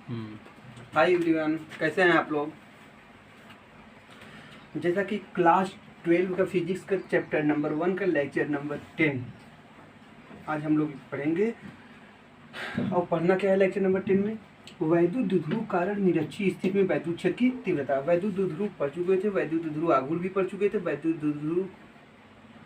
Hi everyone, कैसे हैं आप लोग। जैसा कि क्लास 12 का फिजिक्स का चैप्टर नंबर 1 का लेक्चर नंबर 10 आज हम लोग पढ़ेंगे। और पढ़ना क्या है लेक्चर नंबर 10 में, वैद्युत द्विध्रुव कारण निरक्षीय स्थिति में वैद्युत क्षेत्र की तीव्रता। वैद्युत द्विध्रुव पढ़ चुके थे, वैद्युत द्विध्रुव आघूर्ण भी पढ़ चुके थे। वैद्युत द्विध्रुव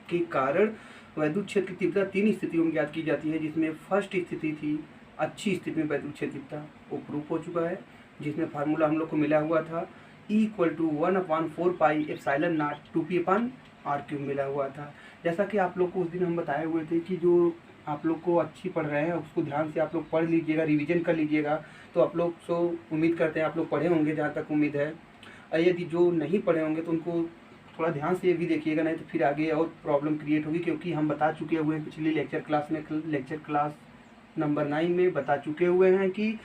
के कारण वैद्युत क्षेत्र की तीव्रता 3 स्थितियों में ज्ञात की जाती है, जिसमें फर्स्ट स्थिति थी अच्छी स्थिति में वैद्युत क्षेत्र तीव्रता, वो प्रूफ हो चुका है, जिसमें फार्मूला हम लोग को मिला हुआ था E=1/4πε0 2p/r³ मिला हुआ था। जैसा कि आप लोग को उस दिन हम बताए हुए थे कि जो आप लोग को अच्छी पढ़ रहे हैं उसको ध्यान से आप लोग पढ़ लीजिएगा, रिवीजन कर लीजिएगा। तो आप लोग सो उम्मीद करते हैं आप लोग पढ़े होंगे, जहाँ तक उम्मीद है। और यदि जो नहीं पढ़े होंगे तो उनको थोड़ा ध्यान से भी देखिएगा, नहीं तो फिर आगे और प्रॉब्लम क्रिएट होगी, क्योंकि हम बता चुके हुए हैं पिछली लेक्चर क्लास में, लेक्चर क्लास नंबर 9 में बता चुके हुए हैं कि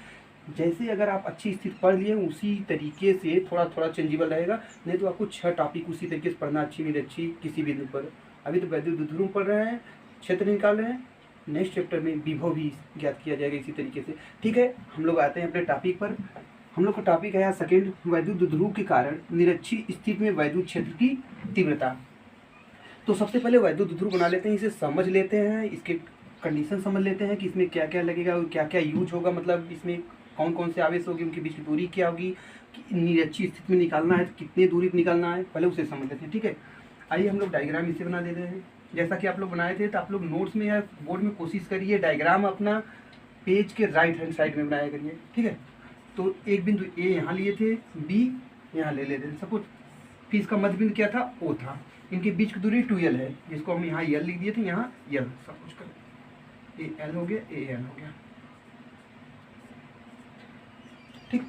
जैसे अगर आप अच्छी स्थिति पढ़ लिए उसी तरीके से थोड़ा थोड़ा चेंजेबल रहेगा, नहीं तो आपको 6 टॉपिक उसी तरीके से पढ़ना, अच्छी नहीं अच्छी किसी बिंदु पर। अभी तो वैद्युत द्विध्रुव पढ़ रहे हैं, क्षेत्र निकाल रहे हैं, नेक्स्ट चैप्टर में विभव भी ज्ञात किया जाएगा इसी तरीके से। ठीक है, हम लोग आते हैं अपने टॉपिक पर। हम लोग का टॉपिक है यहाँ सेकेंड, वैद्युत द्विध्रुव के कारण निरक्षीय स्थिति में वैद्युत क्षेत्र की तीव्रता। तो सबसे पहले वैद्युत द्विध्रुव बना लेते हैं, इसे समझ लेते हैं, इसके कंडीशन समझ लेते हैं कि इसमें क्या क्या लगेगा और क्या क्या यूज होगा, मतलब इसमें कौन कौन से आवेश होगी, उनके बीच की दूरी क्या होगी, निरक्षीय स्थिति में निकालना है तो कितनी दूरी पर निकालना है, पहले उसे समझ लेते हैं। ठीक है, आइए हम लोग डायग्राम इसे बना देते हैं। जैसा कि आप लोग बनाए थे तो आप लोग नोट्स में या बोर्ड में कोशिश करिए डायग्राम अपना पेज के राइट हैंड साइड में बनाया करिए। ठीक है, तो एक बिंदु ए यहाँ लिए थे, बी यहाँ ले लेते थे सपोज, फिर इसका मध्य बिंदु क्या था, ओ था, इनके बीच की दूरी 2l है, जिसको हम यहाँ l लिख दिए थे, यहाँ l सपोज कर, ए एल हो गया, ए एल हो गया। ठीक,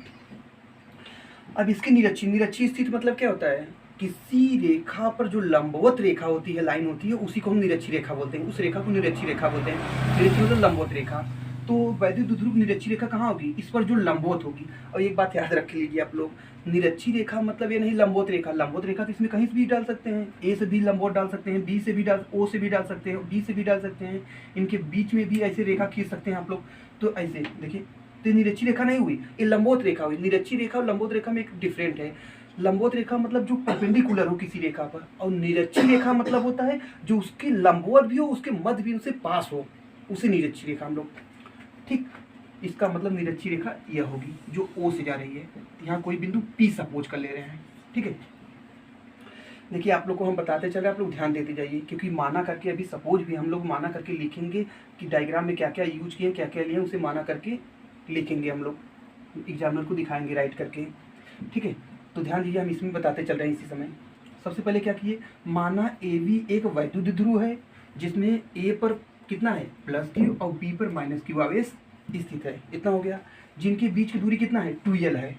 अब इसकी निरक्षीय स्थिति मतलब क्या होता है, किसी रेखा पर जो लंबवत रेखा होती है, लाइन होती है, उसी को हम निरक्षीय रेखा बोलते हैं, उस रेखा को निरक्षीय रेखा बोलते हैं। निरक्षीय मतलब लंबवत रेखा। तो वैद्युत द्विध्रुव निरक्षीय रेखा कहाँ होगी, इस पर जो लंबवत होगी। और एक बात याद रख लीजिए आप लोग, निरक्षीय रेखा मतलब ये नहीं लंबवत रेखा। लंबवत रेखा तो इसमें कहीं से भी डाल सकते हैं, ए से भी लंबवत डाल सकते हैं, बी से भी डाल, ओ से भी डाल सकते हैं, बी से भी डाल सकते हैं, इनके बीच में भी ऐसे रेखा खींच सकते हैं आप लोग। तो ऐसे देखिए, तो निरक्षीय रेखा नहीं हुई, ये लंबवत रेखा हुई। निरक्षीय रेखा और लंबवत रेखा में एक डिफरेंट है। लंबवत रेखा मतलब जो परपेंडिकुलर हो किसी रेखा पर, और निरक्षीय रेखा मतलब होता है जो उसकी लंबवत भी हो, उसके मध्य बिंदु से पास हो, उसे निरक्षीय रेखा हम लोग। ठीक, इसका मतलब निरक्षीय रेखा यह होगी जो ओ से जा रही है। यहाँ कोई बिंदु पी सपोज कर ले रहे हैं। ठीक है, देखिए आप लोग को हम बताते चले, आप लोग ध्यान देते जाइए, क्योंकि माना करके अभी सपोज भी हम लोग माना करके लिखेंगे कि डायग्राम में क्या क्या यूज किए, क्या क्या लिए, उसे माना करके लिखेंगे, हम लोग एग्जामिनर को दिखाएंगे राइट करके। ठीक है, तो ध्यान दीजिए, हम इसमें बताते चल रहे हैं इसी समय। सबसे पहले क्या किए, माना ए बी एक वैद्युत द्विध्रुव है, जिसमें ए पर कितना है +q और बी पर -q आवेश स्थित है, इतना हो गया। जिनके बीच की दूरी कितना है 2l है,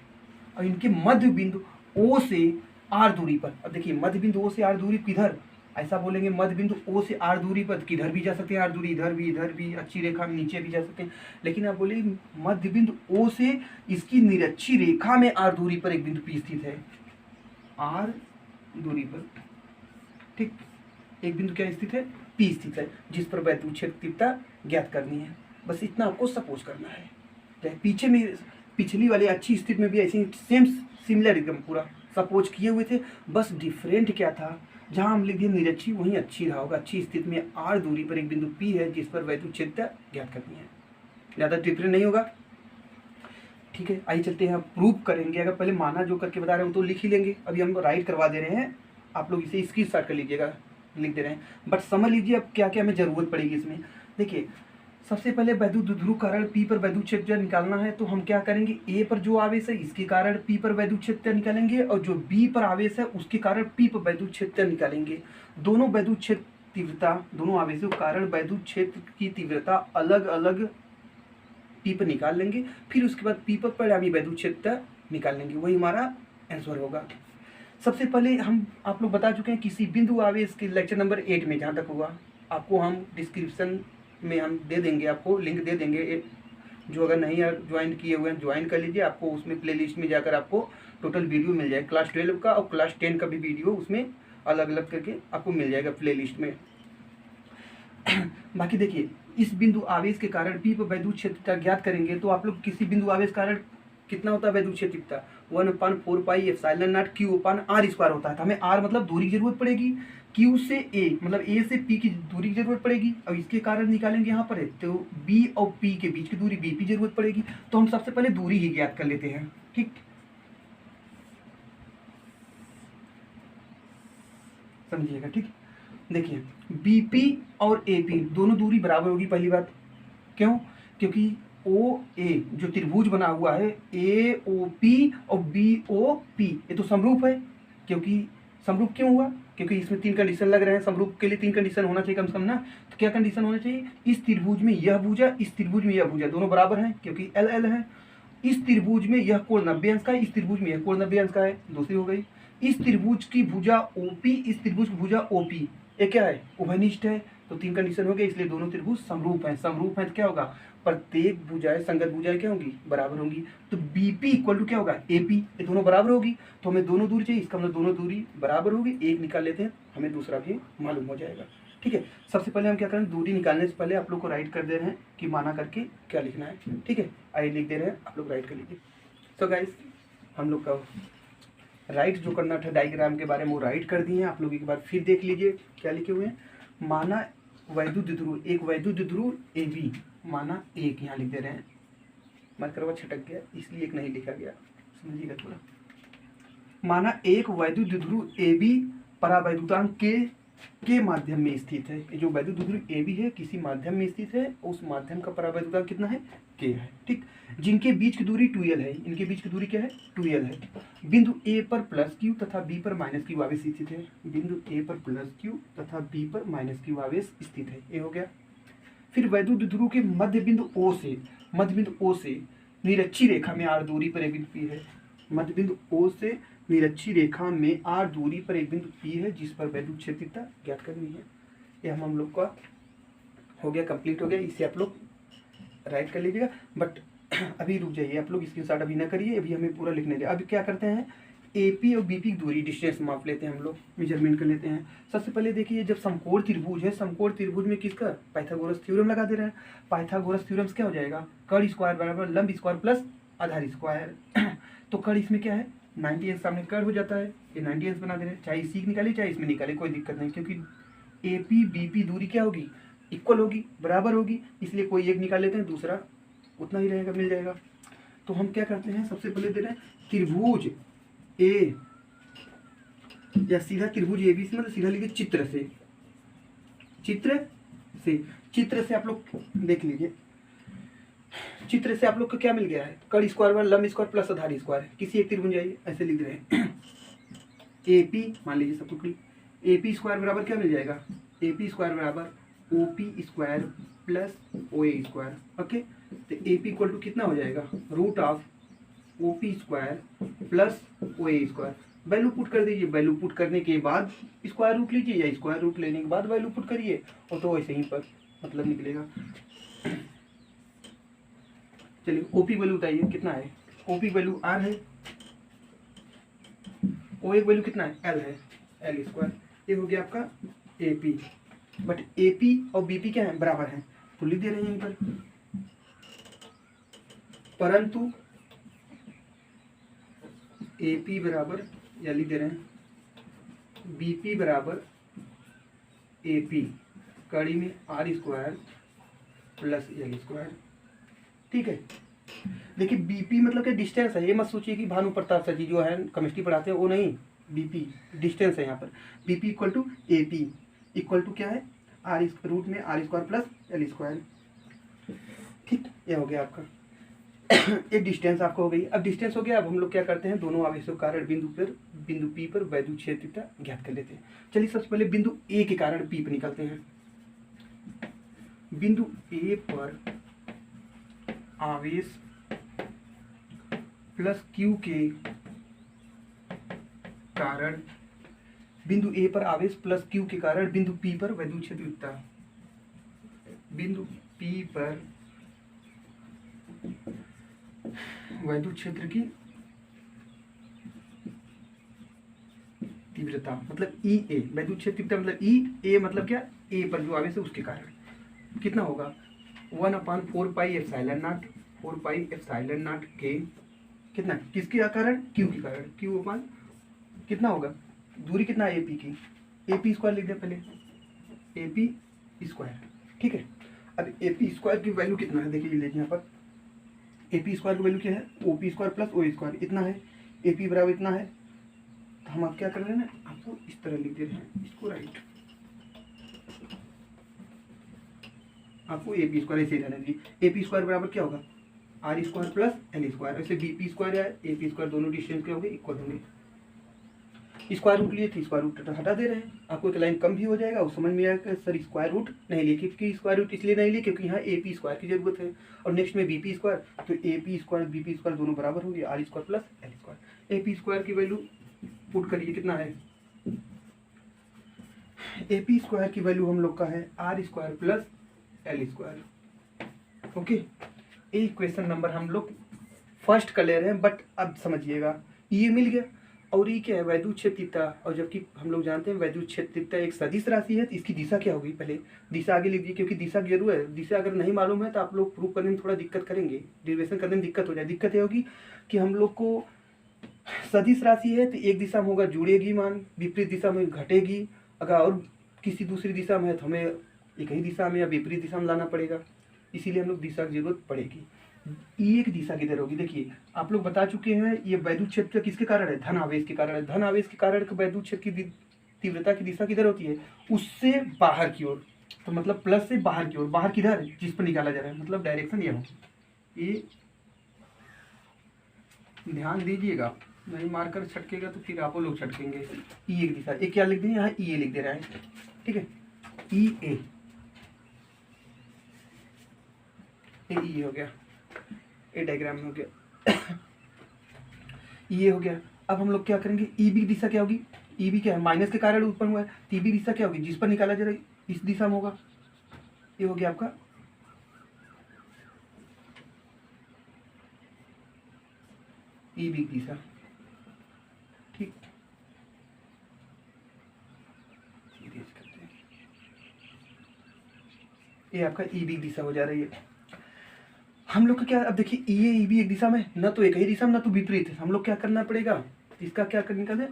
और इनके मध्य बिंदु ओ से r दूरी पर। अब देखिए मध्य बिंदु ओ से r दूरी किधर, ऐसा बोलेंगे मध्य बिंदु ओ से r दूरी पर किधर भी जा सकते हैं, r दूरी इधर भी अच्छी रेखा में नीचे भी जा सकते हैं, लेकिन आप बोले मध्य बिंदु ओ से इसकी निरक्षीय रेखा में r दूरी पर एक बिंदु P स्थित है, r दूरी पर। ठीक, एक बिंदु क्या स्थित है, P स्थित है, जिस पर वैद्युत क्षेत्र तीव्रता ज्ञात करनी है। बस इतना आपको सपोज करना है। पीछे में पिछली वाली अच्छी स्थिति में भी ऐसे सेम सिमिलर एकदम पूरा सपोज किए हुए थे, बस डिफरेंट क्या था, जहाँ हम लिख दिए निरक्षीय वहीं अच्छी रहा होगा। अच्छी स्थिति में r दूरी पर एक बिंदु P है, जिस पर वैद्युत क्षेत्र ज्ञात करनी है, ज़्यादा डिफरेंट नहीं होगा। ठीक है, आइए चलते हैं, प्रूफ करेंगे। अगर पहले माना जो करके बता रहे हो तो लिख ही लेंगे, अभी हम राइट करवा दे रहे हैं, आप लोग इसे स्क्रीनशॉट कर लीजिएगा, लिख दे रहे हैं, बट समझ लीजिए अब क्या क्या हमें जरूरत पड़ेगी इसमें। देखिए सबसे पहले वैद्युत द्विध्रुव कारण P पर वैद्युत क्षेत्र निकालना है, तो हम क्या करेंगे, A पर जो आवेश है इसके कारण P पर वैद्युत क्षेत्र निकालेंगे, और जो B पर आवेश है उसके कारण P पर वैद्युत क्षेत्र निकालेंगे। दोनों वैद्युत क्षेत्र तीव्रता, दोनों आवेशों के कारण वैद्युत क्षेत्र की तीव्रता अलग अलग P पर निकाल लेंगे, फिर उसके बाद P पर परिणामी वैद्युत क्षेत्र निकाल लेंगे, वही हमारा आंसर होगा। सबसे पहले हम आप लोग बता चुके हैं किसी बिंदु आवेश के लेक्चर नंबर 8 में, जहाँ तक हुआ आपको हम डिस्क्रिप्शन में हम दे देंगे, आपको लिंक दे देंगे, जो अगर नहीं ज्वाइन किए हुए हैं ज्वाइन कर लीजिए, आपको उसमें प्लेलिस्ट में जाकर आपको टोटल वीडियो मिल जाएगा, क्लास 12 का और क्लास 10 का भी वीडियो उसमें अलग अलग करके आपको मिल जाएगा प्लेलिस्ट में। बाकी देखिए, इस बिंदु आवेश के कारण P पर वैद्युत क्षेत्र ज्ञात करेंगे, तो आप लोग किसी बिंदु आवेश कारण कितना होता है वैद्युत क्षेत्रफलता 1/4πε0 Q/r² होता है। तो हमें r मतलब दूरी की जरूरत पड़ेगी, Q से A मतलब A से P की दूरी की जरूरत पड़ेगी। अब इसके कारण निकालेंगे यहाँ पर है तो B और P के बीच की दूरी BP जरूरत पड़ेगी। तो हम सबसे पहले दूरी ही ज्ञात कर लेते हैं, ठीक, समझिएगा, ठीक। देखिए BP और AP दोनों दूरी बराबर होगी, पहली बात। क्यों? क्योंकि OA जो त्रिभुज बना हुआ है AOP और BOP ये तो समरूप है। क्योंकि समरूप क्यों हुआ? क्योंकि इसमें 3 कंडीशन लग रहे हैं। समरूप के लिए 3 कंडीशन होना चाहिए कम से कम ना। तो क्या कंडीशन होना चाहिए? इस त्रिभुज में यह भुजा, इस त्रिभुज में यह भुजा दोनों बराबर हैं क्योंकि LL है। इस त्रिभुज में यह कोण 90 अंश का है, इस त्रिभुज में यह कोण 90 अंश का है, दूसरी हो गई। इस त्रिभुज की भुजा OP, इस त्रिभुज की भुजा OP ये क्या है? उभयनिष्ठ है। तो 3 कंडीशन हो गए, इसलिए दोनों त्रिभुज समरूप हैं। समरूप है तो क्या होगा? प्रत्येक भुजाएं संगत भुजाएं क्या होंगी? बराबर होंगी। तो BP इक्वल टू क्या होगा? AP, ये दोनों बराबर होगी। तो हमें दोनों दूरी चाहिए, इसका मतलब दोनों दूरी बराबर होगी। एक निकाल लेते हैं, हमें दूसरा भी मालूम हो जाएगा, ठीक है। सबसे पहले हम क्या करें, दूरी निकालने से पहले आप लोग को राइट कर दे रहे हैं कि माना करके क्या लिखना है, ठीक है। आइए लिख दे रहे हैं, आप लोग राइट कर लीजिए। तो गाइस हम लोग का राइट जो करना था डायग्राम के बारे में वो राइट कर दिए हैं। आप लोग एक बार फिर देख लीजिए क्या लिखे हुए हैं। माना वैद्युत ध्रुव, एक वैद्युत ध्रुव AB, माना एक यहाँ लिख दे रहे हैं। मत करवा छटक गया इसलिए एक नहीं लिखा गया, समझिएगा थोड़ा। माना एक वैद्युत ध्रुव AB परावैद्युतांक के माध्यम में स्थित है। ये जो वैद्युत ध्रुव AB है किसी माध्यम में स्थित है, उस माध्यम का परावैद्युतांक कितना है? K है, ठीक। जिनके बीच की दूरी 2L है, इनके बीच की दूरी क्या है? 2L है। बिंदु A पर +Q तथा B पर -Q आवेश स्थित है। बिंदु A पर +Q तथा B पर -Q आवेश स्थित है, ये हो गया। फिर वैद्युत ध्रुव के मध्य बिंदु O से निरक्षी रेखा में r दूरी पर एक बिंदु P है। मध्य बिंदु O से निरक्षी रेखा में r दूरी पर एक बिंदु P है जिस पर वैद्युत क्षेत्रफलता ज्ञात करनी है। ये हम लोग का हो गया, कंप्लीट हो गया। इसे आप लोग राइट कर लीजिएगा। बट अभी रुक जाइए, आप लोग स्क्रीनशॉट अभी ना करिए, अभी हमें पूरा लिखने दें। अभी क्या करते हैं, AP और BP की दूरी डिस्टेंस माप लेते हैं, हम लोग मेजरमेंट कर लेते हैं। सबसे पहले देखिए, जब समकोण त्रिभुज है, समकोण त्रिभुज में किसका पाइथागोरस थ्योरम लगा दे रहे हैं। पाइथागोरस थ्योरम क्या हो जाएगा? कर्ण स्क्वायर बराबर लंब स्क्वायर प्लस आधार स्क्वायर। तो कर्ण इसमें क्या है? 90 अंश, सामने कर्ण हो जाता है, ये 90 अंश बना दे रहे हैं। चाहे इसी निकाले चाहे इसमें निकाले, कोई दिक्कत नहीं, क्योंकि AP BP दूरी क्या होगी? इक्वल होगी, बराबर होगी, इसलिए कोई एक निकाल लेते हैं, दूसरा उतना ही रहेगा, मिल जाएगा। तो हम क्या करते हैं, सबसे पहले दे रहे हैं त्रिभुज A या सीधा त्रिभुज ABC, मतलब सीधा लिखिए चित्र से। चित्र से आप लोग देख लीजिए, चित्र से आप लोग को क्या मिल गया है? कर्ण स्क्वायर बराबर लंब स्क्वायर प्लस आधार स्क्वायर। किसी एक त्रिभुज जाइए, ऐसे लिख रहे हैं AP मान लीजिए सब कुछ। AP स्क्वायर बराबर क्या मिल जाएगा? AP स्क्वायर बराबर OP square plus OA square, okay. तो AP इक्वल टू कितना हो जाएगा? Root of OP square plus OA square. Value put कर दीजिए, वैल्यू पुट करने के बाद स्क्वायर रूट लीजिए या स्क्वायर रूट लेने के बाद वैल्यू पुट करिए, और तो वैसे ही पर मतलब निकलेगा। चलिए OP वैल्यू बताइए कितना है? OP वैल्यू R है, OA वैल्यू कितना है? L है, L स्क्वायर। ये हो गया आपका AP। बट AP और BP क्या है? बराबर हैं, तो लिख दे रहे हैं यहीं पर। परंतु AP बराबर, या लिख दे रहे हैं BP बराबर AP, कड़ी में R square plus L square, ठीक है। देखिए BP मतलब क्या? डिस्टेंस है। ये मत सोचिए कि भानु प्रताप सर जी जो है केमिस्ट्री पढ़ाते हैं वो नहीं, BP डिस्टेंस है यहाँ पर। BP equal to AP equal to क्या है? R रूट में R square plus L square, ठीक। ये हो गया आपका ये डिस्टेंस आपको हो गई। अब डिस्टेंस हो गया, अब हम लोग क्या करते हैं, दोनों आवेशों के कारण बिंदु P पर वैद्युत क्षेत्रफलता ज्ञात कर लेते हैं। चलिए सबसे पहले बिंदु A के कारण P पर निकालते हैं। बिंदु A पर आवेश प्लस Q के कारण, बिंदु A पर आवेश प्लस Q के कारण बिंदु P पर वैद्युत क्षेत्रफलता, बिंदु P पर वैद्युत क्षेत्र की तीव्रता, मतलब EA, वैद्युत क्षेत्रफलता मतलब EA मतलब क्या? A पर जो आवेश है उसके कारण कितना होगा? 1/4πε0 K कितना, किसके कारण, क्यू के कारण, क्यू अपान कितना होगा, दूरी कितना है AP की, AP स्क्वायर लिख दिया पहले, AP स्क्वायर, ठीक है। अब AP स्क्वायर की वैल्यू कितना है, देखिए लीजिए यहाँ पर AP स्क्वायर की वैल्यू क्या है, OP square plus OA square इतना है, AP बराबर इतना है। तो हम आप क्या कर रहे हैं ना, आपको इस तरह लिख दे रहे हैं इसको, राइट, आपको AP स्क्वायर ऐसे रहने दीजिए। AP स्क्वायर बराबर क्या होगा, R square plus L square, ऐसे BP स्क्वायर या AP स्क्वायर दोनों डिस्टेंस के होंगे इक्वल होंगे। स्क्वायर रूट लिए थे, स्क्वायर रूट हटा दे रहे हैं, आपको एक लाइन कम भी हो जाएगा और समझ में आएगा सर स्क्वायर रूट नहीं लिए, क्योंकि स्क्वायर रूट इसलिए नहीं लिए क्योंकि यहाँ AP स्क्वायर की जरूरत है और नेक्स्ट में BP स्क्वायर, तो AP स्क्वायर BP स्क्वायर दोनों बराबर होंगे, R square plus L square. AP square की वैल्यू पुट करिए कितना है, AP स्क्वायर की वैल्यू हम लोग का है R square plus L square. Okay, एक क्वेश्चन नंबर हम लोग फर्स्ट कर ले रहे हैं, बट अब समझिएगा ये मिल गया और ये क्या है, वैद्युत क्षेत्रता, और जबकि हम लोग जानते हैं वैद्युत क्षेत्रता एक सदिश राशि है, तो इसकी दिशा क्या होगी, पहले दिशा आगे लिख दीजिए क्योंकि दिशा जरूर है, दिशा अगर नहीं मालूम है तो आप लोग प्रूव करने में थोड़ा दिक्कत करेंगे, डेरिवेशन करने में दिक्कत हो जाए। दिक्कत ये होगी कि हम लोग को सदिश राशि है तो एक दिशा में होगा जुड़ेगी मान, विपरीत दिशा में घटेगी, अगर और किसी दूसरी दिशा में है तो हमें एक ही दिशा में या विपरीत दिशा में लाना पड़ेगा, इसीलिए हम लोग दिशा की जरूरत पड़ेगी। ये एक दिशा किधर होगी, देखिए आप लोग बता चुके हैं ये वैद्युत क्षेत्र किसके कारण है, धन आवेश के कारण है। धन आवेश के कारण वैद्युत क्षेत्र की तीव्रता की दिशा किधर होती है, उससे बाहर की ओर, तो मतलब प्लस से बाहर की ओर, बाहर किधर जिस पर निकाला जा रहा है, मतलब डायरेक्शन ये होगी। ये ध्यान दीजिएगा, नहीं मारकर छटकेगा तो फिर आप लोग छटकेंगे। ई एक दिशा, एक क्या लिख दें यहाँ, ई लिख दे रहा है, ठीक है, ई ए हो गया, ए डायग्राम में हो गया ये हो गया। अब हम लोग क्या करेंगे, ई बी दिशा क्या होगी, ई बी क्या है, माइनस के कारण उत्पन्न हुआ है, तो ई बी दिशा क्या होगी, जिस पर निकाला जा रहा है इस दिशा में होगा, ये हो गया आपका ई बी दिशा, ठीक। ये आपका ई बी दिशा हो जा रही है। हम लोग का क्या, अब देखिए ई बी एक दिशा में, न तो एक ही दिशा में न तो विपरीत है, हम लोग क्या करना पड़ेगा, इसका क्या कर निकाले,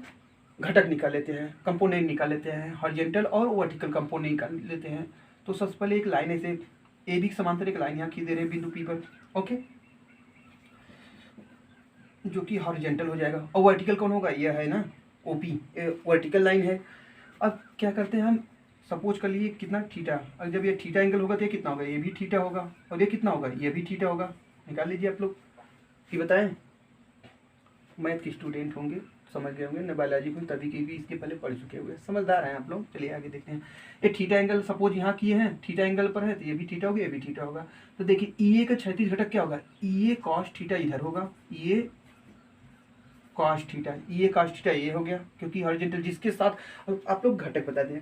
घटक निकाल लेते हैं, कंपोनेंट निकाल लेते हैं, हॉरिजॉन्टल और वर्टिकल कंपोनेंट निकाल लेते हैं। तो सबसे पहले एक लाइन ऐसे ए बी के समांतर एक लाइन यहाँ खींच दे रहे हैं बिंदु पी पर, ओके, जो कि हॉरिजॉन्टल हो जाएगा, और वर्टिकल कौन होगा, यह है ना ओपी, वर्टिकल लाइन है। अब क्या करते हैं हम, सपोज कर लिए कितना थीटा, और जब ये थीटा एंगल होगा तो ये कितना होगा, ये भी थीटा होगा, और ये कितना होगा, ये भी थीटा होगा, निकाल लीजिए आप लोग, ये बताएं, मैथ के स्टूडेंट होंगे समझ गए होंगे, न बायोलॉजी को तभी की भी इसके पहले पढ़ चुके हुए, समझदार हैं आप लोग। चलिए आगे देखते हैं, ये थीटा एंगल सपोज यहाँ किए हैं, थीटा एंगल पर है तो ये भी थीटा होगा, ये भी थीटा होगा। तो देखिए ई ए का क्षैतिज घटक क्या होगा, ई ए कॉस थीटा इधर होगा, ये कॉस थीटा, ये कॉस थीटा ये हो गया, क्योंकि हॉरिजॉन्टल जिसके साथ, आप लोग घटक बता दें,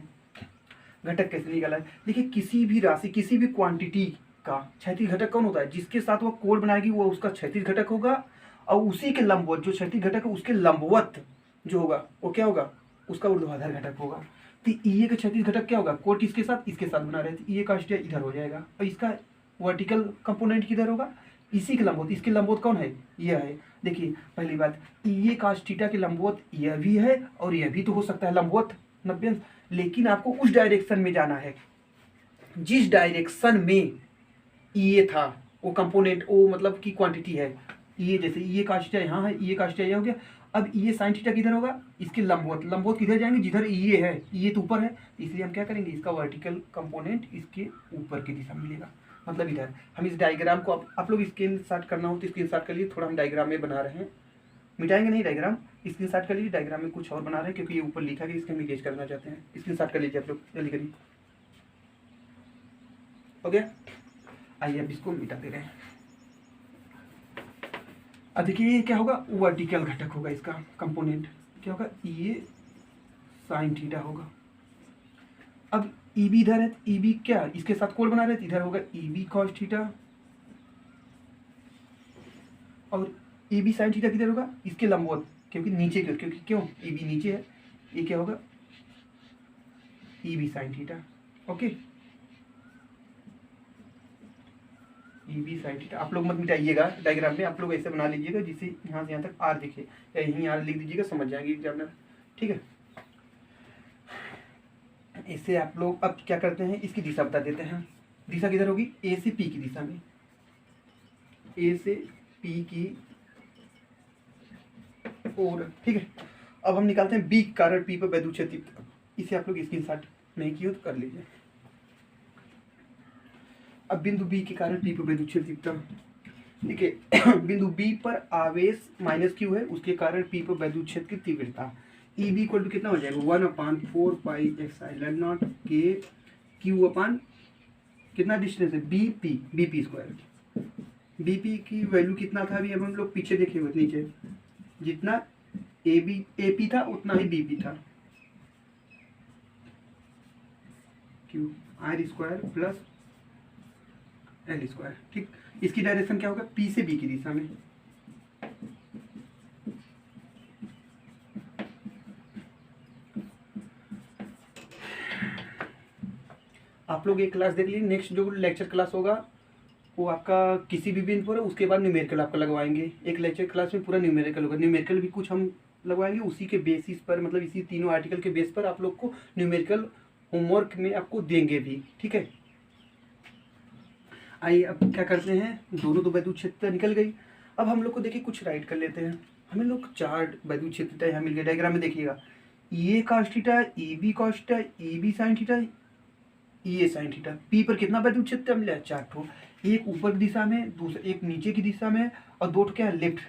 घटक कैसे निकाला है, देखिए किसी भी राशि किसी भी क्वांटिटी का क्षैतिज घटक कौन होता है, जिसके साथ वो कोण बनाएगी वो उसका क्षैतिज घटक होगा, और उसी के लंबवत जो क्षैतिज घटक है उसके लंबवत जो होगा वो क्या होगा, उसका ऊर्ध्वाधर घटक होगा। तो ई का क्षैतिज घटक क्या होगा, कोण किसके साथ, इसके साथ बना रहे थे, ई कॉस थीटा इधर हो जाएगा, और इसका वर्टिकल कंपोनेंट किधर होगा, इसी के लंबवत, इसके लंबवत कौन है, यह है। देखिए पहली बात, ये कॉस थीटा के लंबवत यह भी है और यह भी तो हो सकता है लंबवत 90, लेकिन आपको उस डायरेक्शन में जाना है जिस डायरेक्शन में ये था, वो कंपोनेंट, वो मतलब की क्वांटिटी है, ये जैसे ये कॉस थीटा यहाँ है, ये कॉस थीटा यहाँ हो गया। अब ये साइन थीटा किधर होगा, इसके लंबवत, लंबवत किधर जाएंगे, जिधर ये है, ये तो ऊपर है, इसलिए हम क्या करेंगे, इसका वर्टिकल कंपोनेंट इसके ऊपर की दिशा मिलेगा, मतलब इधर। हम इस डायग्राम को आप लोग स्क्रीन शॉट करना हो तो स्क्रीन शॉट कर लिए, थोड़ा हम डायग्राम में बना रहे हैं, मिटाएंगे नहीं डायग्राम, स्क्रीन शॉट कर लीजिए, डायग्राम में कुछ और बना रहे हैं क्योंकि ये ऊपर लिखा है, इसके हम इरेज करना चाहते हैं, स्क्रीन शॉट कर लीजिए आप लोग, जल्दी करिए, हो गया। आइए अब इसको मिटा दे रहे हैं। अब देखिए ये क्या होगा, वर्टिकल घटक होगा, इसका कंपोनेंट क्या होगा, ये साइन थीटा होगा। अब ई बी इधर है, ई बी क्या इसके साथ कोण बना रहे थे, इधर होगा ई बी कॉस थीटा, और ई बी साइन थीटा किधर होगा, इसके लंबवत, क्योंकि नीचे क्यों, क्योंकि क्यों ई बी नीचे है, ये क्या होगा E B sine theta, okay. E B sine theta. आप लोग मत मिटाइएगा डायग्राम में, आप लोग ऐसे बना लीजिएगा जिससे यहाँ से यहाँ तक आर दिखे, या यहीं आर लिख दीजिएगा, समझ जाएंगे एग्जामिनर, ठीक है। इससे आप लोग अब क्या करते हैं, इसकी दिशा बता देते हैं। दिशा किधर होगी, ए से पी की दिशा में, ए से पी की ओर, ठीक है। अब हम निकालते हैं बी कारण पी पर वैद्युत क्षेत्र, इसे आप लोग स्क्रीनशॉट नहीं किए तो कर लीजिए। अब बिंदु बी के कारण पी पर वैद्युत क्षेत्र, ठीक है। बिंदु बी पर आवेश माइनस क्यू है, उसके कारण पी पर वैद्युत क्षेत्र की तीव्रता ई बी इक्वल टू कितना हो जाएगा, 1/4 पाई एप्सिलॉन नॉट के क्यू अपान कितना डिस्टेंस है, B P square. B P की वैल्यू कितना था अभी, अब हम लोग पीछे देखे हुए नीचे, जितना ए पी था उतना ही बी पी था, Q R square plus L square, ठीक। इसकी डायरेक्शन क्या होगा, पी से बी की दिशा में। आप लोग एक क्लास देख लीजिए, नेक्स्ट जो लेक्चर क्लास होगा वो आपका किसी भी बिंदु पर, उसके बाद न्यूमेरिकल आपका लगवाएंगे। एक लेक्चर क्लास में पूरा न्यूमेरिकल होगा, न्यूमेरिकल भी कुछ हम लगवाएंगे उसी के बेसिस पर, मतलब इसी तीनों आर्टिकल के बेस पर आप लोग को न्यूमेरिकल होमवर्क में आपको देंगे भी, ठीक है। आइए अब क्या करते हैं, दोनों तो वैद्युत क्षेत्र निकल गई। अब हम लोग को देखिए कुछ राइट कर लेते हैं। हमें लोग चार वैद्युत क्षेत्र यहाँ मिल गया, डायग्राम में देखिएगा, A cos theta, A B cos theta, A B sine theta, A sine theta. P पर कितना वैद्युत क्षेत्र मिला है, 4 ठो, एक ऊपर की दिशा में, दूसरा एक नीचे की दिशा में, और 2 क्या लेफ्ट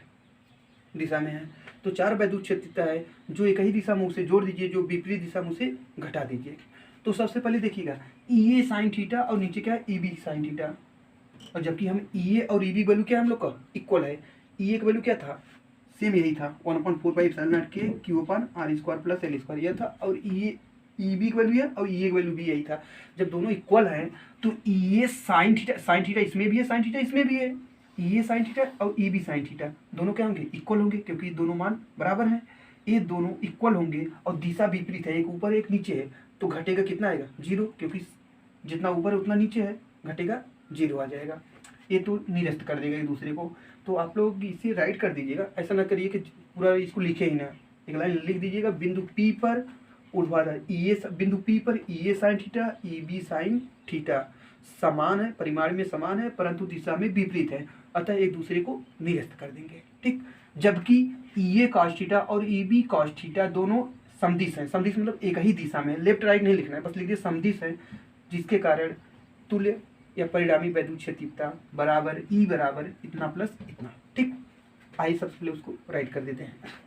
दिशा में है। तो 4 वैद्युत क्षेत्र है, जो एक ही दिशा में उसे जोड़ दीजिए, जो विपरीत दिशा में उसे घटा दीजिए। तो सबसे पहले देखिएगा ई ए साइन थीटा और नीचे क्या है, ई बी साइन थीटा। और जबकि हम ई ए और ई बी वैल्यू क्या हम लोग का इक्वल है, ई ए का वैल्यू क्या था, सेम यही था 1/4 पाई एप्सिलॉन नॉट के Q upon R square plus L square, यह था। और ई बी की वैल्यू है और ई ए की वैल्यू भी यही था। जब दोनों इक्वल हैं तो ई ए साइन थीटा इसमें भी है, साइन थीटा इसमें भी है, ई ए साइन थीटा और ई बी साइन थीटा दोनों क्या होंगे, इक्वल होंगे, क्योंकि दोनों मान बराबर हैं। ये दोनों इक्वल होंगे और दिशा विपरीत है, एक ऊपर एक नीचे है, तो घटेगा कितना आएगा, 0, क्योंकि जितना ऊपर है उतना नीचे है, घटेगा 0 आ जाएगा। ये तो निरस्त कर देगा एक दूसरे को। तो आप लोग इसे राइट कर दीजिएगा, ऐसा ना करिए कि पूरा इसको लिखे ही ना, एक लाइन लिख दीजिएगा, बिंदु पी पर ऊर्ध्वाधर बिंदु पी पर E A sine theta, E B sine theta समान है, परिमाण में समान है, परंतु दिशा में विपरीत है, अतः एक दूसरे को निरस्त कर देंगे, ठीक। जबकि ई ए कॉस थीटा और ई बी कॉस थीटा दोनों समदिश हैं, समदिश मतलब एक ही दिशा में, लेफ्ट राइट नहीं लिखना है, बस लिख दिए समदिश है, जिसके कारण तुल्य या परिणामी वैद्युत क्षेत्रता बराबर ई बराबर इतना प्लस इतना, ठीक। आइए सबसे पहले उसको राइट कर देते हैं।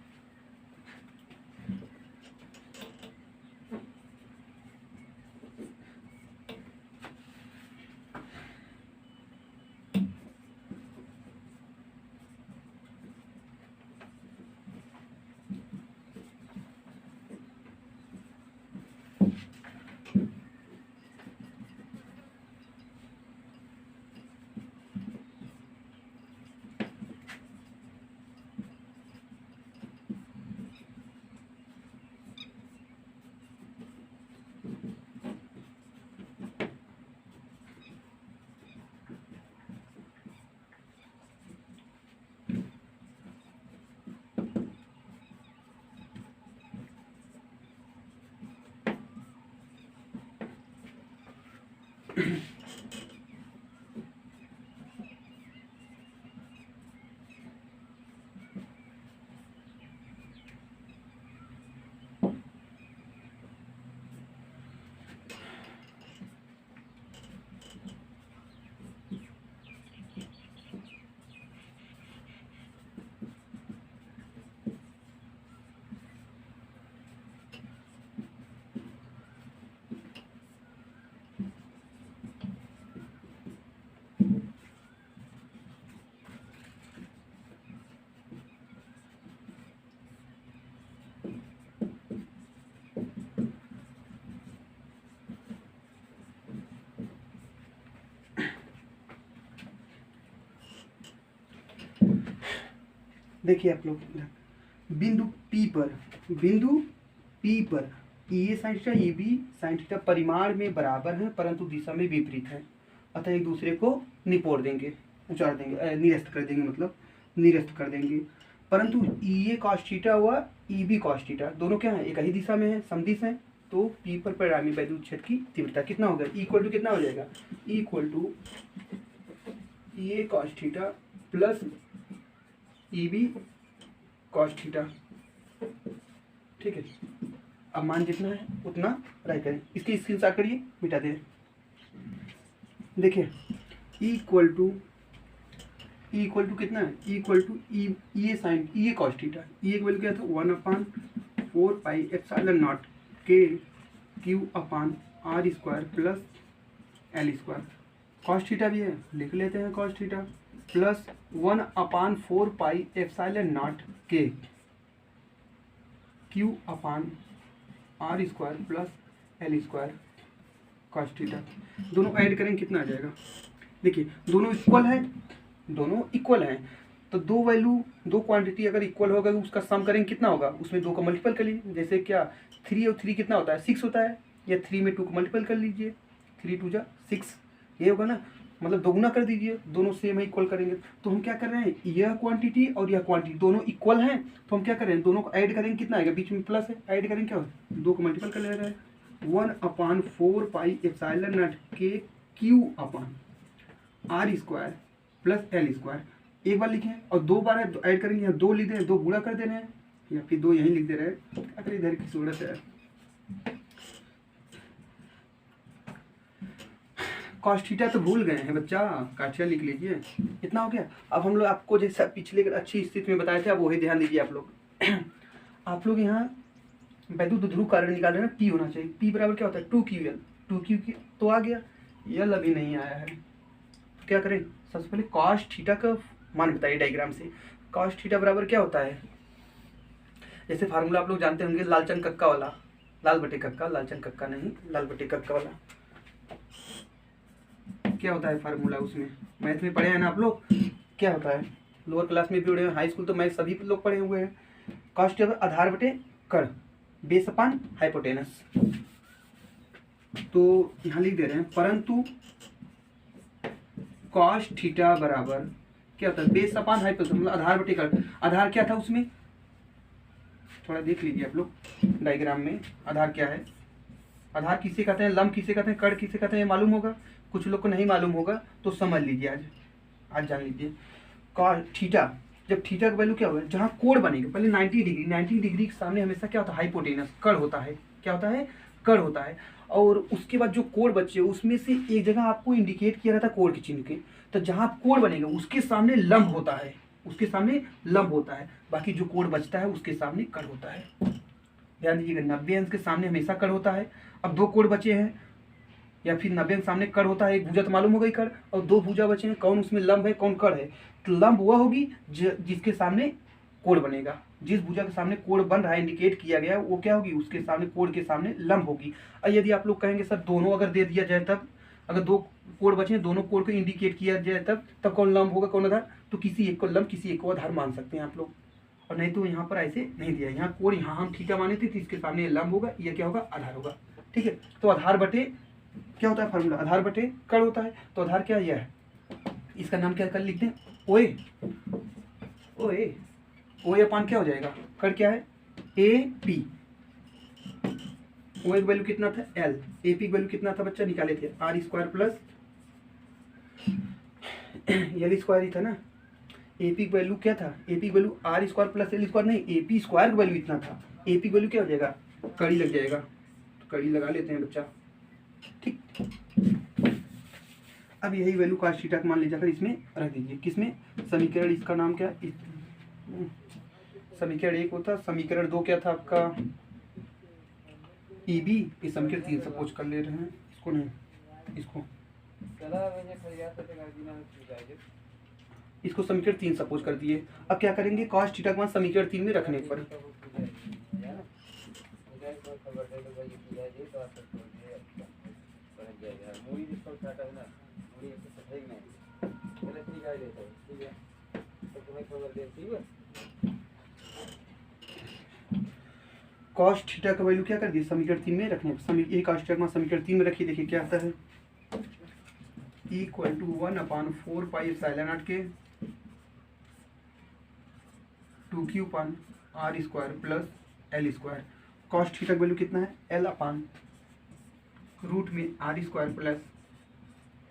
देखिए आप लोग, बिंदु पी पर E A sine theta, E B sine theta परिमाण में बराबर है, परंतु दिशा में विपरीत है। अतः एक दूसरे को निपोड़ देंगे, उचाड़ देंगे, निरस्त कर देंगे, मतलब निरस्त कर देंगे। परंतु ई ए कॉस थीटा हुआ ई बी कॉस थीटा, दोनों क्या है, एक ही दिशा में है, समदिश है। तो पी पर परिणामी वैद्युत क्षेत्र की तीव्रता कितना होगा, इक्वल टू कितना हो जाएगा, equal to E A cos theta plus E B cos theta. ठीक है, अब मान जितना है उतना राइट करें, इसकी स्क्रीनशॉट करिए, मिटा दें। देखिए इक्वल टू कितना है, equal to E A sine E A cos theta, E की वैल्यू क्या था 1/4 पाई एप्सिलॉन नॉट के Q upon R square plus L square. Cos theta भी है, लिख लेते हैं cos theta plus 1/4 pi epsilon not के Q upon R square plus L square cos theta. दोनों ऐड करेंगे कितना आ जाएगा, देखिए दोनों इक्वल हैं, तो दो वैल्यू दो क्वांटिटी अगर इक्वल होगा उसका सम करेंगे कितना होगा, उसमें 2 का मल्टीपल कर लीजिए। जैसे क्या 3 और 3 कितना होता है 6 होता है, या 3 में 2 को मल्टीपल कर लीजिए, 3 2 जा 6, ये होगा ना, मतलब दोगुना कर दीजिए, दोनों सेम है इक्वल करेंगे। तो हम क्या कर रहे हैं, यह क्वांटिटी और यह क्वांटिटी दोनों इक्वल हैं, तो हम क्या कर रहे हैं, दोनों को ऐड करेंगे कितना आएगा, बीच में प्लस है, ऐड करेंगे क्या होगा, 2 को मल्टीपल कर ले रहा है 1/4 पाई एप्सिलॉन नॉट के Q upon R square plus L square. एक बार लिखे और 2 बार ऐड करेंगे, यहाँ 2 लिख दे रहे हैं, 2 गुणा कर दे रहे हैं, या फिर 2 यहीं लिख दे रहे हैं, अगर इधर की सूरत है। कॉस थीटा तो भूल गए हैं बच्चा, काठिया लिख लीजिए, इतना हो गया। अब हम लोग आपको जैसा पिछले अच्छी स्थिति में बताए थे, अब वही ध्यान दीजिए आप लोग। आप लोग यहाँ वैद्युत ध्रुव कारण निकाल रहे हैं, पी होना चाहिए, पी बराबर क्या होता है 2ql, 2q तो आ गया, यल अभी नहीं आया है, तो क्या करें, सबसे पहले कॉस थीटा का मान बताइए डायग्राम से। कॉस थीटा बराबर क्या होता है, जैसे फार्मूला आप लोग जानते होंगे, लालचंद कक्का वाला, लाल बटे कक्का, लालचंद कक्का नहीं, लाल बटे कक्का वाला क्या होता है फार्मूला, उसमें मैथ में पढ़े हैं ना आप लोग, क्या होता है, लोअर क्लास में भी पढ़े हैं, हाई स्कूल तो मैथ सभी लोग पढ़े हुए हैं। कॉस थीटा आधार बटे कण, बेस अपान हाइपोटेनस। तो यहाँ लिख दे रहे हैं, परंतु कॉस थीटा बराबर क्या होता है, बेस अपान हाइपोटेनस, मतलब आधार बटे कण। आधार क्या था उसमें, थोड़ा देख लीजिए आप लोग डायग्राम में, आधार क्या है, आधार किसे कहते हैं, लंब किसे कहते हैं, कण किसे कहते हैं, ये मालूम होगा, कुछ लोग को नहीं मालूम होगा तो समझ लीजिए, आज जान लीजिए। कॉस थीटा, जब थीटा का वैल्यू क्या होगा, जहाँ कोण बनेगा पहले 90 डिग्री के सामने हमेशा क्या होता है, हाइपोटेनस कण होता है, क्या होता है, कण होता है। और उसके बाद जो कोण बचे उसमें से एक जगह आपको इंडिकेट किया रहता है कोण के चिन्ह के, तो जहाँ कोण बनेगा उसके सामने लंब होता है, उसके सामने लंब होता है, बाकी जो कोण बचता है उसके सामने कण होता है। ध्यान दीजिएगा, 90 अंश के सामने हमेशा कण होता है। अब 2 कोण बचे हैं, या फिर 90 के सामने कण होता है, एक भुजा तो मालूम हो गई कण, और 2 भुजा बचे हैं, कौन उसमें लंब है कौन कण है, तो लंब वह होगी जिसके सामने कोण बनेगा, जिस भुजा के सामने कोण बन रहा है इंडिकेट किया गया वो क्या होगी, उसके सामने कोण के सामने लंब होगी। और यदि आप लोग कहेंगे सर दोनों अगर दे दिया जाए, तब अगर 2 कोण बचे हैं, दोनों कोण को इंडिकेट किया जाए तब कौन लंब होगा कौन आधार, तो किसी एक को लंब किसी एक को आधार मान सकते हैं आप लोग। और नहीं तो यहाँ पर ऐसे नहीं दिया, यहाँ कोण यहाँ हम थीटा माने थे, तो इसके सामने लंब होगा, ये क्या होगा, आधार होगा। ठीक है, तो आधार बटे क्या होता है फार्मूला, आधार बटे कण होता है, तो आधार क्या यह है, इसका नाम क्या कर लिखते हैं, ओए ओए ओए अपान क्या हो जाएगा, कण क्या है ए पी, ओ की वैल्यू कितना था एल, ए पी की वैल्यू कितना था बच्चा निकाले थे, R square plus L square ही था ना, ए पी की वैल्यू क्या था, ए पी की value R square plus L square नहीं, ए पी स्क्वायर की वैल्यू इतना था, ए पी की वैल्यू क्या हो जाएगा, कड़ी लग जाएगा, तो कड़ी लगा लेते हैं बच्चा। ठीक, अब यही वैल्यू कॉस थीटा मान ले जाकर इसमें रख दीजिए, किसमें, समीकरण, इसका नाम क्या, समीकरण 1 होता, समीकरण 2 क्या था आपका ई बी, ये समीकरण 3 सपोज कर ले रहे हैं, इसको नहीं, इसको समीकरण 3 सपोज कर दिए। अब क्या करेंगे, कॉस थीटा का मान समीकरण 3 में रखने पर कॉस थीटा का वैल्यू क्या कर दिए, समीकरण 3 में रखने पर, ये कॉस थीटा का मान समीकरण 3 में रखिए, देखिए क्या आता है, इक्वल टू 1/4πε0 के 2q/r² plus l²। Cos theta का वैल्यू कितना है, l/√r² प्लस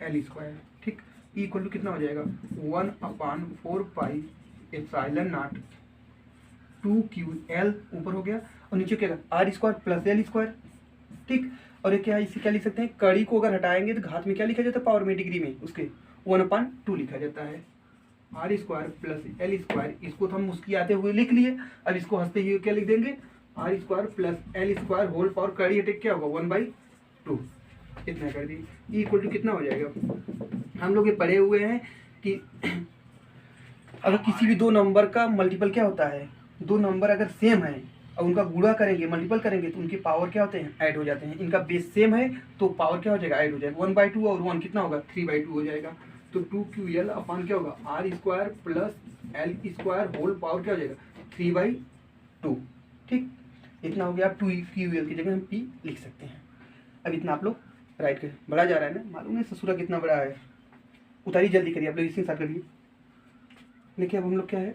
l²। ठीक, इक्वल टू कितना हो जाएगा 1/4πε0 2ql ऊपर हो गया और नीचे क्या r² प्लस l²। ठीक, और ये क्या है, इसे क्या लिख सकते हैं, कड़ी को अगर हटाएंगे तो घात में क्या लिखा जाता है, पावर में डिग्री में उसके 1/2 लिखा जाता है। r² प्लस l², इसको तो हम मुस्कियाते हुए लिख लिए, अब इसको हंसते हुए क्या लिख देंगे, r² plus l² whole power कड़ी हटे क्या होगा 1/2, इतना कर दिए। इक्वल टू कितना हो जाएगा, हम लोग ये पढ़े हुए हैं कि अगर किसी भी दो नंबर का मल्टीपल क्या होता है, दो नंबर अगर सेम है और उनका गुणा करेंगे मल्टीपल करेंगे तो उनके पावर क्या होते हैं, ऐड हो जाते हैं। इनका बेस सेम है तो पावर क्या हो जाएगा, ऐड हो जाएगा। 1/2 और 1 कितना होगा, 3/2 हो जाएगा। तो 2ql अपान क्या होगा, r² plus l² whole power क्या हो जाएगा 3/2। ठीक, इतना हो गया। आप 2ql की जगह हम p लिख सकते हैं। अब इतना आप लोग राइट करें, बड़ा जा रहा है ना, मालूम है ससुरा कितना बड़ा है। उतारिए जल्दी करिए आप लोग, इसी के साथ करिए। देखिए अब हम लोग क्या है,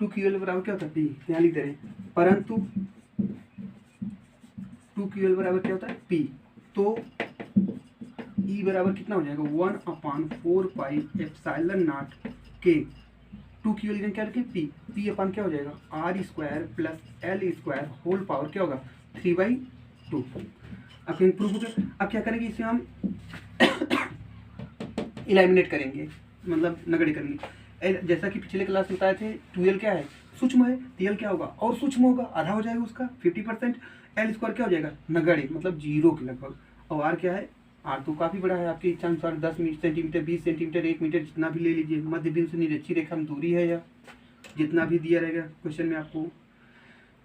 2ql बराबर क्या होता है, p, यहाँ लिख दे रहे हैं, परंतु 2ql बराबर क्या होता है, p। तो e बराबर कितना हो जाएगा 1/4πε0 के 2ql क्या रखें, p, p अपान क्या हो जाएगा r² plus l² whole power क्या होगा 3/2। अब प्रूफ हो गया। अब क्या करेंगे, इसे हम इलिमिनेट करेंगे, मतलब नगण्य करेंगे। जैसा कि पिछले क्लास में बताए थे, 2l क्या है, सूक्ष्म है, tl क्या होगा, और सूक्ष्म होगा, आधा हो जाएगा उसका 50%। l² क्या हो जाएगा, नगण्य मतलब 0 के लगभग। और r क्या है, r तो काफ़ी बड़ा है, आपकी इच्छा अनुसार 10 सेंटीमीटर, 20 सेंटीमीटर, 1 मीटर, जितना भी ले लीजिए। मध्य बिंदु से निरक्षी रेखा में दूरी है, या जितना भी दिया रहेगा क्वेश्चन में आपको।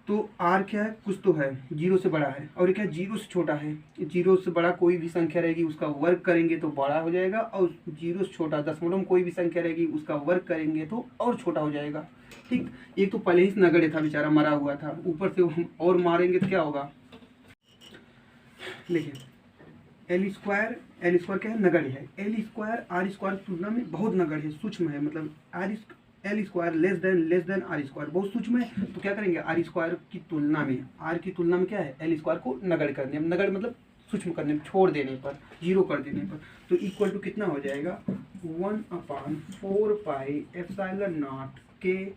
तो r क्या है, कुछ तो है, 0 से बड़ा है, और ये क्या 0 से छोटा है। 0 से बड़ा कोई भी संख्या रहेगी उसका वर्ग करेंगे तो बड़ा हो जाएगा, और 0 से छोटा दशमलव में कोई भी संख्या रहेगी उसका वर्ग करेंगे तो और छोटा हो जाएगा। ठीक, एक तो पहले ही नगण्य था, बेचारा मरा हुआ था, ऊपर से हम और मारेंगे तो क्या होगा। देखिए l² क्या है, नगण्य है। l² r² तुलना में बहुत नगण्य है, सूक्ष्म है, मतलब l² लेस देन r², बहुत सूक्ष्म है। तो क्या करेंगे, r² की तुलना में, r की तुलना में क्या है, l² को नगण्य करने, नगण्य मतलब सूक्ष्म करने में, छोड़ देने पर, 0 कर देने पर। तो इक्वल टू कितना हो जाएगा 1/4πε0 के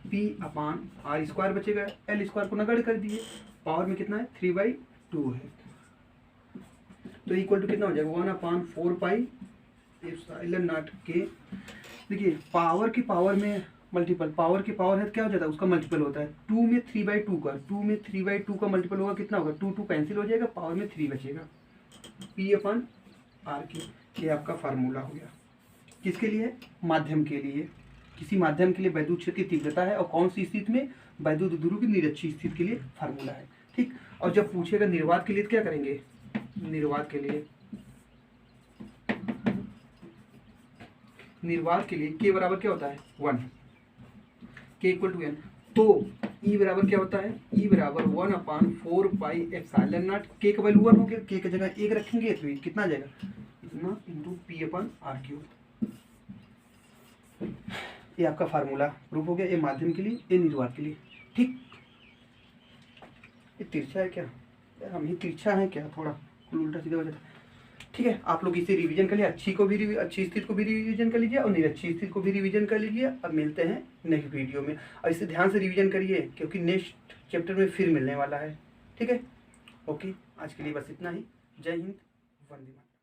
p/r² बचेगा, l² को नगण्य कर दिए, पावर में कितना है 3/2 है। तो इक्वल टू कितना हो जाएगा 1/4πε0 के, देखिए पावर की पावर में मल्टीपल, पावर की पावर है तो क्या हो जाता है, उसका मल्टीपल होता है। 2 में 3/2 का, 2 में 3/2 का मल्टीपल होगा, कितना होगा 2 कैंसिल हो जाएगा, पावर में 3 बचेगा, p/r के। ये आपका फार्मूला हो गया, किसके लिए, माध्यम के लिए। किसी माध्यम के लिए वैद्युत क्षेत्र की तीव्रता है, और कौन सी स्थिति में, वैद्युत ध्रुव की निरक्षीय स्थिति के लिए फार्मूला है। ठीक, और जब पूछेगा निर्वात के लिए तो क्या करेंगे, निर्वात के लिए k बराबर क्या होता है 1, k इक्वल टू n। तो e बराबर क्या होता है, e बराबर 1/4πε0, k का वैल्यू 1 हो गया, k की जगह 1 रखेंगे तो ये कितना आ जाएगा, इतना इंटू p/r³। ये आपका फार्मूला प्रूफ हो गया, ये माध्यम के लिए, ये निर्वात के लिए। ठीक, ये तिरछा है क्या यार, हम ही तिरछा है क्या, थोड़ा उल्टा सीधा हो जाता है। ठीक है, आप लोग इसे रिवीजन कर लिए, अच्छी स्थिति को भी रिवीजन कर लीजिए और निरक्षी स्थिति को भी रिवीजन कर लीजिए। अब मिलते हैं नेक्स्ट वीडियो में, और इसे ध्यान से रिवीजन करिए क्योंकि नेक्स्ट चैप्टर में फिर मिलने वाला है। ठीक है, ओके, आज के लिए बस इतना ही। जय हिंद, वंदे मातरम।